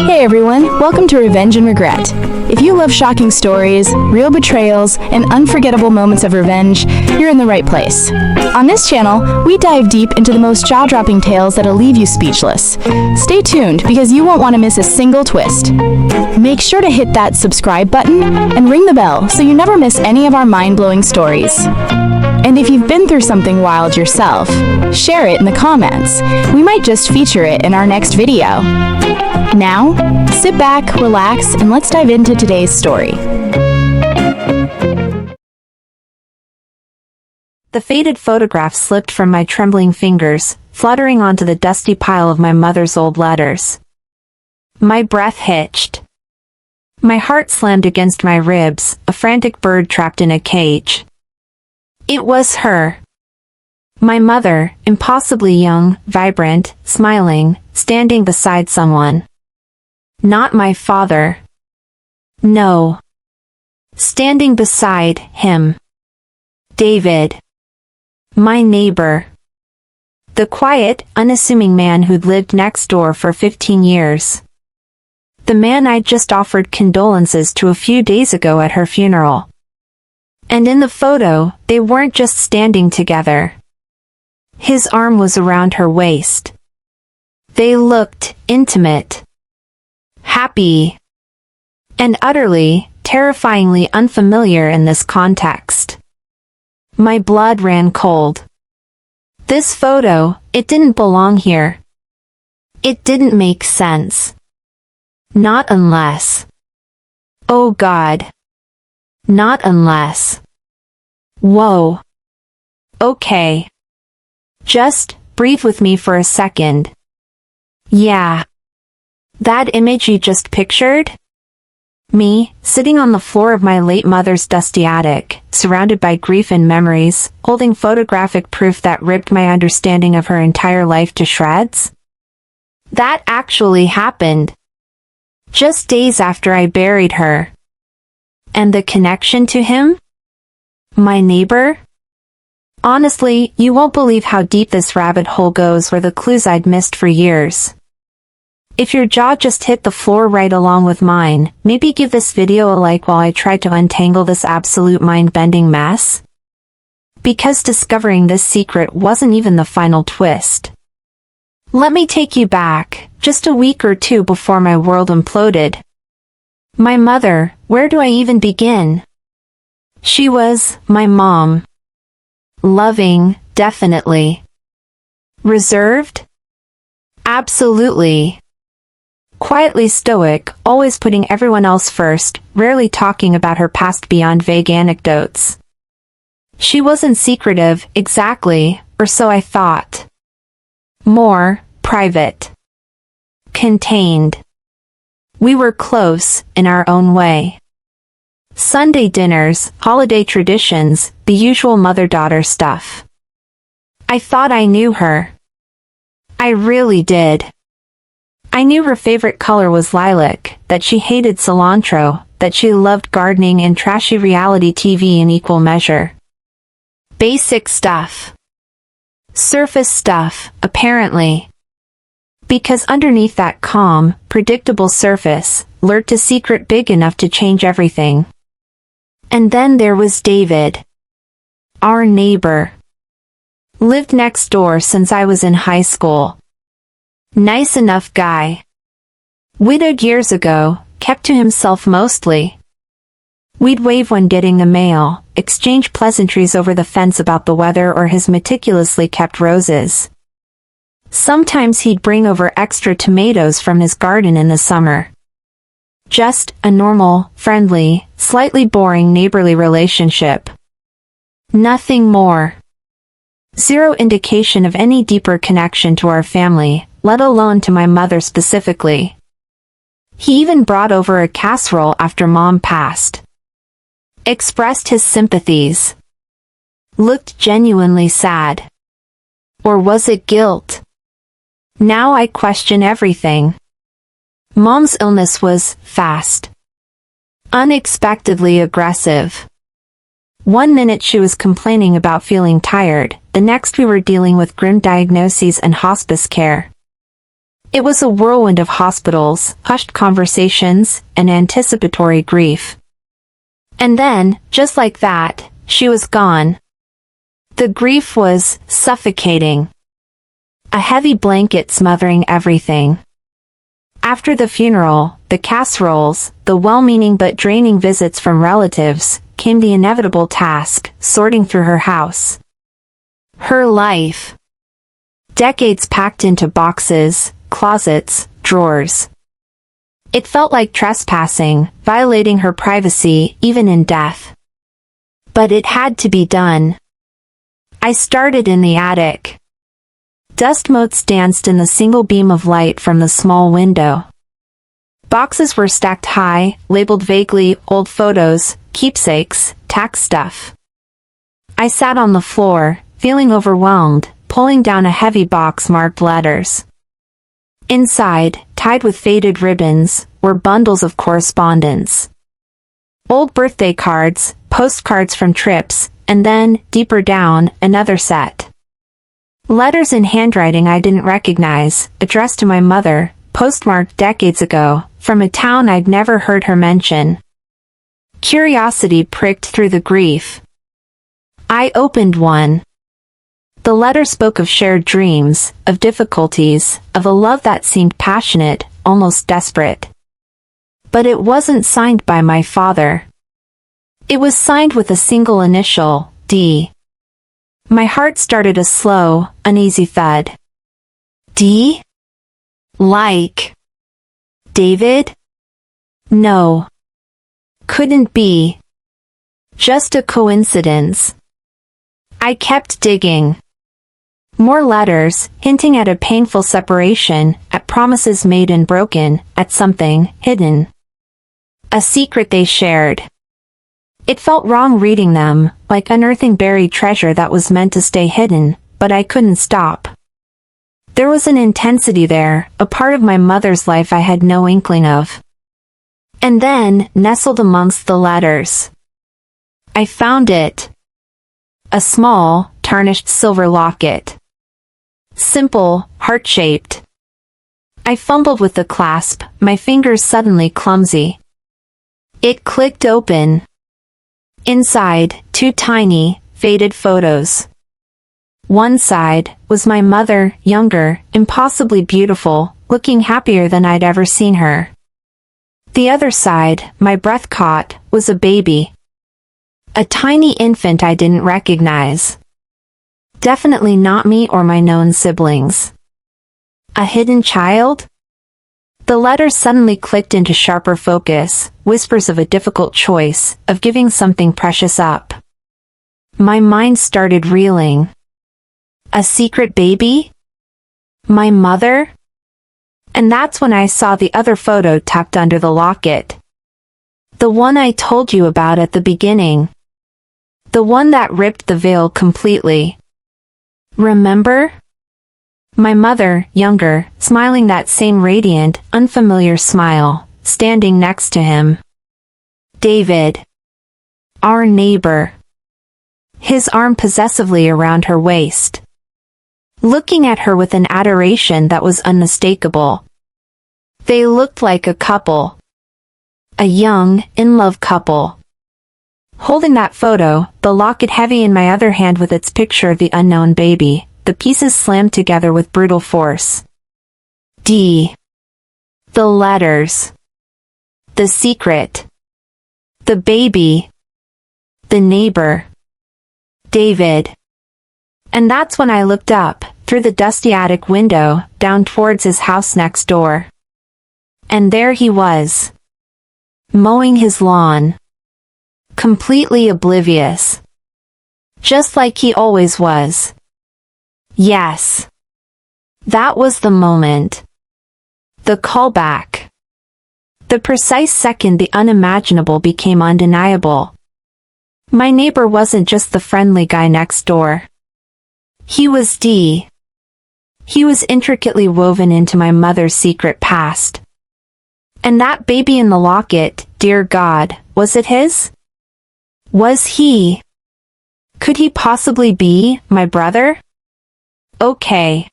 Hey everyone, welcome to Revenge and Regret. If you love shocking stories, real betrayals, and unforgettable moments of revenge, you're in the right place. On this channel, we dive deep into the most jaw-dropping tales that'll leave you speechless. Stay tuned because you won't want to miss a single twist. Make sure to hit that subscribe button and ring the bell so you never miss any of our mind-blowing stories. And if you've been through something wild yourself, share it in the comments. We might just feature it in our next video. Now, sit back, relax, and let's dive into today's story. The faded photograph slipped from my trembling fingers, fluttering onto the dusty pile of my mother's old letters. My breath hitched. My heart slammed against my ribs, a frantic bird trapped in a cage. It was her. My mother, impossibly young, vibrant, smiling, standing beside someone. Not my father. No. Standing beside him. David. My neighbor. The quiet, unassuming man who'd lived next door for 15 years. The man I'd just offered condolences to a few days ago at her funeral. And in the photo, they weren't just standing together. His arm was around her waist. They looked intimate, happy, and utterly, terrifyingly unfamiliar in this context. My blood ran cold. This photo, it didn't belong here. It didn't make sense. Not unless. Oh God. Not unless. Whoa. Okay. Just breathe with me for a second. Yeah. That image you just pictured? Me, sitting on the floor of my late mother's dusty attic, surrounded by grief and memories, holding photographic proof that ripped my understanding of her entire life to shreds? That actually happened. Just days after I buried her. And the connection to him? My neighbor? Honestly, you won't believe how deep this rabbit hole goes or the clues I'd missed for years. If your jaw just hit the floor right along with mine, maybe give this video a like while I try to untangle this absolute mind-bending mess. Because discovering this secret wasn't even the final twist. Let me take you back, just a week or two before my world imploded. My mother, where do I even begin? She was my mom. Loving, definitely. Reserved? Absolutely. Quietly stoic, always putting everyone else first, rarely talking about her past beyond vague anecdotes. She wasn't secretive, exactly, or so I thought. More private. Contained. We were close, in our own way. Sunday dinners, holiday traditions, the usual mother-daughter stuff. I thought I knew her. I really did. I knew her favorite color was lilac, that she hated cilantro, that she loved gardening and trashy reality TV in equal measure. Basic stuff. Surface stuff, apparently. Because underneath that calm, predictable surface, lurked a secret big enough to change everything. And then there was David. Our neighbor. Lived next door since I was in high school. Nice enough guy. Widowed years ago, kept to himself mostly. We'd wave when getting the mail, exchange pleasantries over the fence about the weather or his meticulously kept roses. Sometimes he'd bring over extra tomatoes from his garden in the summer. Just a normal, friendly, slightly boring neighborly relationship. Nothing more. Zero indication of any deeper connection to our family, let alone to my mother specifically. He even brought over a casserole after Mom passed. Expressed his sympathies. Looked genuinely sad. Or was it guilt? Now I question everything. Mom's illness was fast. Unexpectedly aggressive. One minute she was complaining about feeling tired, the next we were dealing with grim diagnoses and hospice care. It was a whirlwind of hospitals, hushed conversations, and anticipatory grief. And then, just like that, she was gone. The grief was suffocating. A heavy blanket smothering everything. After the funeral, the casseroles, the well-meaning but draining visits from relatives, came the inevitable task, sorting through her house. Her life. Decades packed into boxes, closets, drawers. It felt like trespassing, violating her privacy, even in death. But it had to be done. I started in the attic. Dust motes danced in the single beam of light from the small window. Boxes were stacked high, labeled vaguely, old photos, keepsakes, tax stuff. I sat on the floor, feeling overwhelmed, pulling down a heavy box marked letters. Inside, tied with faded ribbons, were bundles of correspondence. Old birthday cards, postcards from trips, and then, deeper down, another set. Letters in handwriting I didn't recognize, addressed to my mother, postmarked decades ago, from a town I'd never heard her mention. Curiosity pricked through the grief. I opened one. The letter spoke of shared dreams, of difficulties, of a love that seemed passionate, almost desperate. But it wasn't signed by my father. It was signed with a single initial, D. My heart started a slow, uneasy thud. D? Like David? No. Couldn't be. Just a coincidence. I kept digging. More letters, hinting at a painful separation, at promises made and broken, at something hidden. A secret they shared. It felt wrong reading them, like unearthing buried treasure that was meant to stay hidden, but I couldn't stop. There was an intensity there, a part of my mother's life I had no inkling of. And then, nestled amongst the letters, I found it. A small, tarnished silver locket. Simple, heart-shaped. I fumbled with the clasp, my fingers suddenly clumsy. It clicked open. Inside, two tiny, faded photos. One side was my mother, younger, impossibly beautiful, looking happier than I'd ever seen her. The other side, my breath caught, was a baby. A tiny infant I didn't recognize. Definitely not me or my known siblings. A hidden child? The letters suddenly clicked into sharper focus, whispers of a difficult choice, of giving something precious up. My mind started reeling. A secret baby? My mother? And that's when I saw the other photo tucked under the locket. The one I told you about at the beginning. The one that ripped the veil completely. Remember? My mother, younger, smiling that same radiant, unfamiliar smile, standing next to him. David. Our neighbor. His arm possessively around her waist. Looking at her with an adoration that was unmistakable. They looked like a couple. A young, in-love couple. Holding that photo, the locket heavy in my other hand with its picture of the unknown baby, the pieces slammed together with brutal force. D. The letters. The secret. The baby. The neighbor. David. And that's when I looked up, through the dusty attic window, down towards his house next door. And there he was. Mowing his lawn. Completely oblivious. Just like he always was. Yes. That was the moment. The callback. The precise second the unimaginable became undeniable. My neighbor wasn't just the friendly guy next door. He was D. He was intricately woven into my mother's secret past. And that baby in the locket, dear God, was it his? Was he? Could he possibly be my brother? Okay.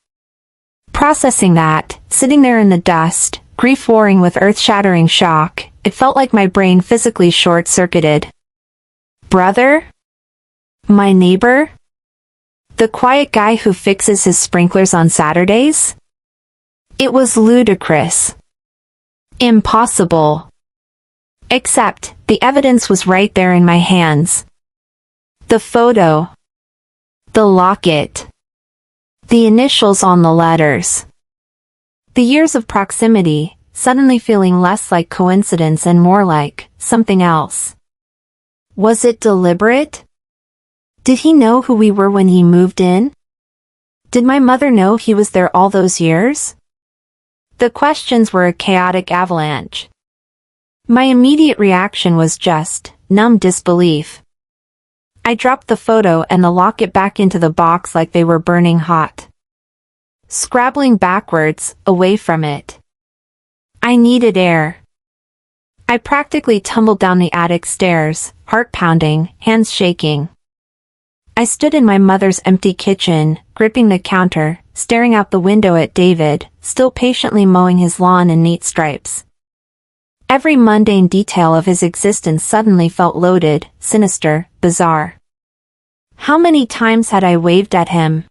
Processing that, sitting there in the dust, grief warring with earth-shattering shock, it felt like my brain physically short-circuited. Brother? My neighbor? The quiet guy who fixes his sprinklers on Saturdays? It was ludicrous. Impossible. Except, the evidence was right there in my hands. The photo. The locket. The initials on the letters. The years of proximity, suddenly feeling less like coincidence and more like something else. Was it deliberate? Did he know who we were when he moved in? Did my mother know he was there all those years? The questions were a chaotic avalanche. My immediate reaction was just numb disbelief. I dropped the photo and the locket back into the box like they were burning hot. Scrabbling backwards, away from it. I needed air. I practically tumbled down the attic stairs, heart pounding, hands shaking. I stood in my mother's empty kitchen, gripping the counter, staring out the window at David, still patiently mowing his lawn in neat stripes. Every mundane detail of his existence suddenly felt loaded, sinister, bizarre. How many times had I waved at him?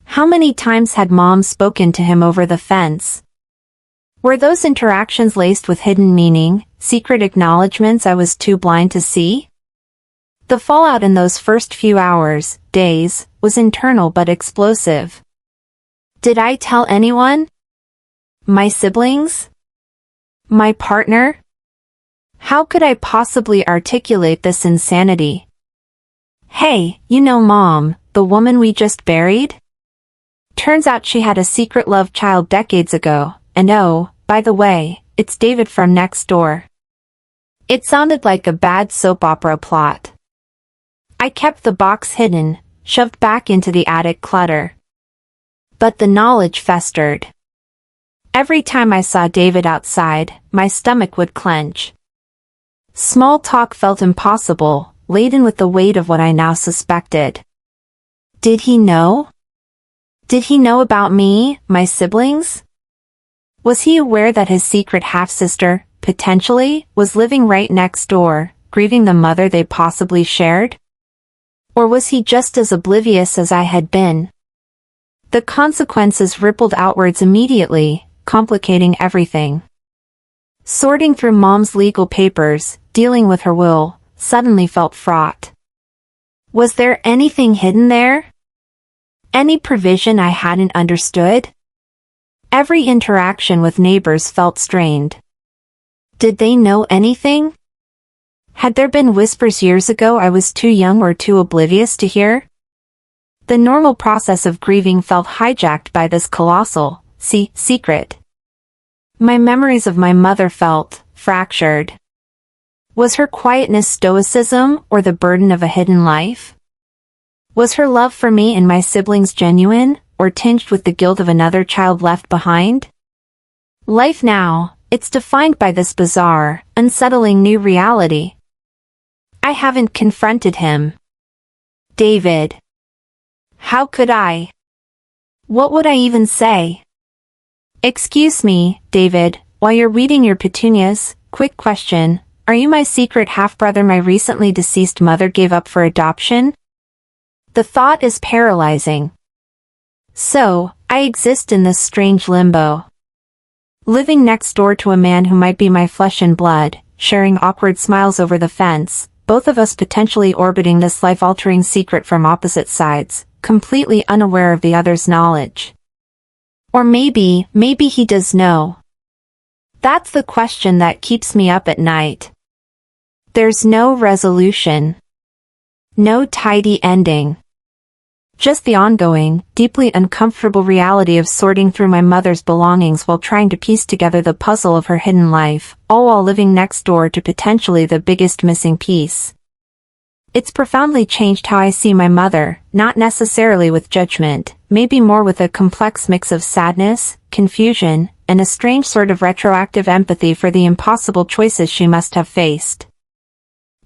How many times had Mom spoken to him over the fence? Were those interactions laced with hidden meaning, secret acknowledgments I was too blind to see? The fallout in those first few hours, days, was internal but explosive. Did I tell anyone? My siblings? My partner? How could I possibly articulate this insanity? Hey, you know Mom, the woman we just buried? Turns out she had a secret love child decades ago, and oh, by the way, it's David from next door. It sounded like a bad soap opera plot. I kept the box hidden, shoved back into the attic clutter. But the knowledge festered. Every time I saw David outside, my stomach would clench. Small talk felt impossible, laden with the weight of what I now suspected. Did he know? Did he know about me, my siblings? Was he aware that his secret half-sister, potentially, was living right next door, grieving the mother they possibly shared? Or was he just as oblivious as I had been? The consequences rippled outwards immediately, complicating everything. Sorting through Mom's legal papers, dealing with her will, suddenly felt fraught. Was there anything hidden there? Any provision I hadn't understood? Every interaction with neighbors felt strained. Did they know anything? Had there been whispers years ago I was too young or too oblivious to hear? The normal process of grieving felt hijacked by this colossal, secret. My memories of my mother felt fractured. Was her quietness stoicism or the burden of a hidden life? Was her love for me and my siblings genuine, or tinged with the guilt of another child left behind? Life now, it's defined by this bizarre, unsettling new reality. I haven't confronted him. David. How could I? What would I even say? Excuse me, David, while you're weeding your petunias, quick question, are you my secret half-brother my recently deceased mother gave up for adoption? The thought is paralyzing. So, I exist in this strange limbo. Living next door to a man who might be my flesh and blood, sharing awkward smiles over the fence, both of us potentially orbiting this life-altering secret from opposite sides, completely unaware of the other's knowledge. Or maybe he does know. That's the question that keeps me up at night. There's no resolution. No tidy ending. Just the ongoing, deeply uncomfortable reality of sorting through my mother's belongings while trying to piece together the puzzle of her hidden life, all while living next door to potentially the biggest missing piece. It's profoundly changed how I see my mother, not necessarily with judgment, maybe more with a complex mix of sadness, confusion, and a strange sort of retroactive empathy for the impossible choices she must have faced.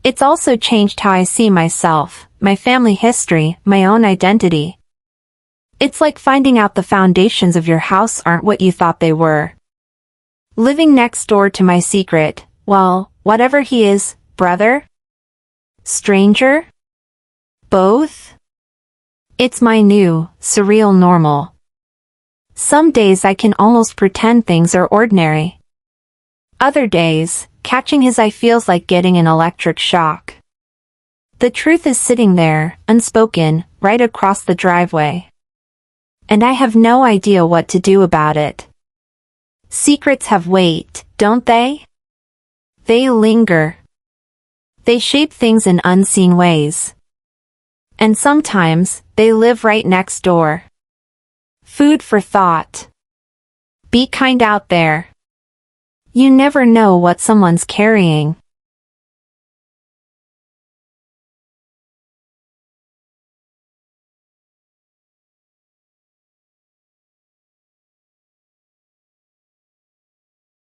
It's also changed how I see myself, my family history, my own identity. It's like finding out the foundations of your house aren't what you thought they were. Living next door to my secret, well, whatever he is, brother? Stranger? Both? It's my new, surreal normal. Some days I can almost pretend things are ordinary. Other days, catching his eye feels like getting an electric shock. The truth is sitting there, unspoken, right across the driveway. And I have no idea what to do about it. Secrets have weight, don't they? They linger. They shape things in unseen ways. And sometimes, they live right next door. Food for thought. Be kind out there. You never know what someone's carrying.